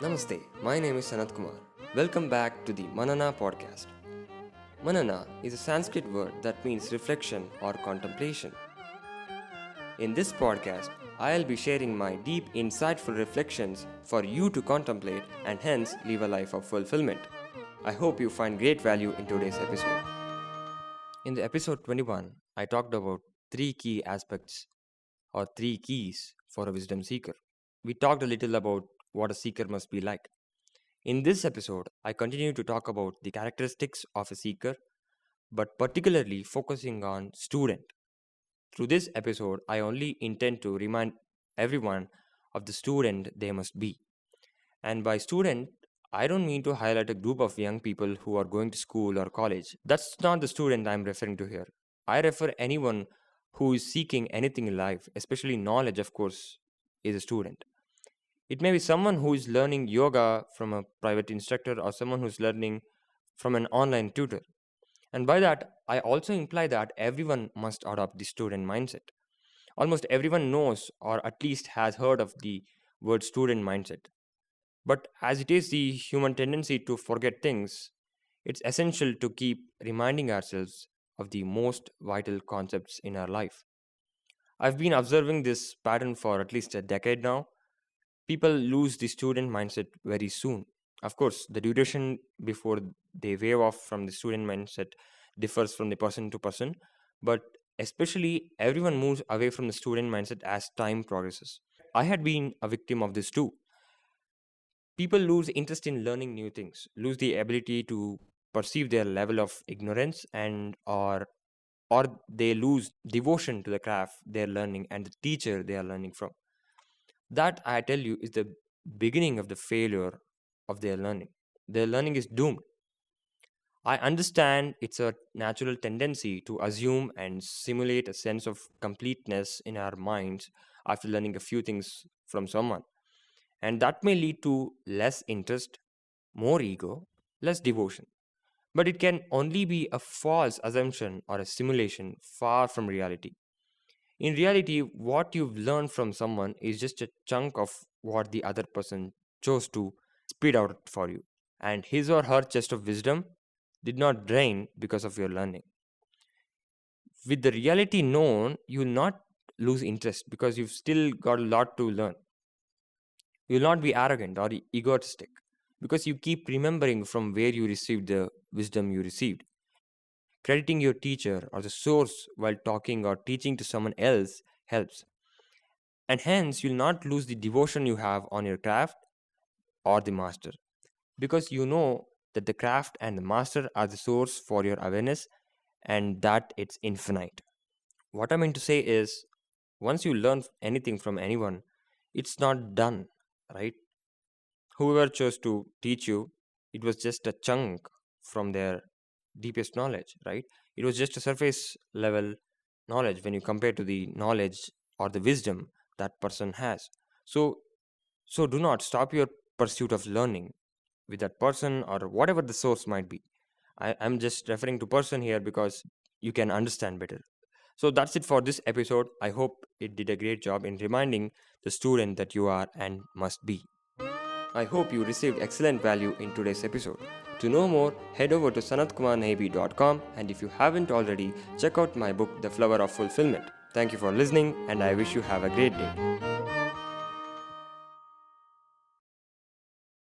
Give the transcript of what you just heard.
Namaste, my name is Sanat Kumar. Welcome back to the Manana podcast. Manana is a Sanskrit word that means reflection or contemplation. In this podcast, I'll be sharing my deep, insightful reflections for you to contemplate and hence live a life of fulfillment. I hope you find great value in today's episode. In the episode 21, I talked about three key aspects or three keys for a wisdom seeker. We talked a little about what a seeker must be like. In this episode, I continue to talk about the characteristics of a seeker, but particularly focusing on student. Through this episode, I only intend to remind everyone of the student they must be. And by student, I don't mean to highlight a group of young people who are going to school or college. That's not the student I'm referring to here. I refer anyone who is seeking anything in life, especially knowledge, of course, is a student. It may be someone who is learning yoga from a private instructor or someone who's learning from an online tutor. And by that, I also imply that everyone must adopt the student mindset. Almost everyone knows or at least has heard of the word student mindset. But as it is the human tendency to forget things, it's essential to keep reminding ourselves of the most vital concepts in our life. I've been observing this pattern for at least a decade now. People lose the student mindset very soon. Of course, the duration before they wave off from the student mindset differs from the person to person, but especially everyone moves away from the student mindset as time progresses. I had been a victim of this too. People lose interest in learning new things, lose the ability to perceive their level of ignorance and or they lose devotion to the craft they're learning and the teacher they are learning from. That, I tell you, is the beginning of the failure of their learning. Their learning is doomed. I understand it's a natural tendency to assume and simulate a sense of completeness in our minds after learning a few things from someone. And that may lead to less interest, more ego, less devotion. But it can only be a false assumption or a simulation far from reality. In reality, what you've learned from someone is just a chunk of what the other person chose to spit out for you. And his or her chest of wisdom did not drain because of your learning. With the reality known, you will not lose interest because you've still got a lot to learn. You will not be arrogant or egotistic because you keep remembering from where you received the wisdom you received. Crediting your teacher or the source while talking or teaching to someone else helps. And hence, you'll not lose the devotion you have on your craft or the master because you know that the craft and the master are the source for your awareness and that it's infinite. What I mean to say is, once you learn anything from anyone, it's not done, right? Whoever chose to teach you, it was just a chunk from their deepest knowledge, right? It was just a surface level knowledge when you compare to the knowledge or the wisdom that person has. So do not stop your pursuit of learning with that person or whatever the source might be. I'm just referring to person here because you can understand better. So that's it for this episode. I hope it did a great job in reminding the student that you are and must be. I hope you received excellent value in today's episode. To know more, head over to sanatkumarnebi.com, and if you haven't already, check out my book, The Flower of Fulfillment. Thank you for listening, and I wish you have a great day.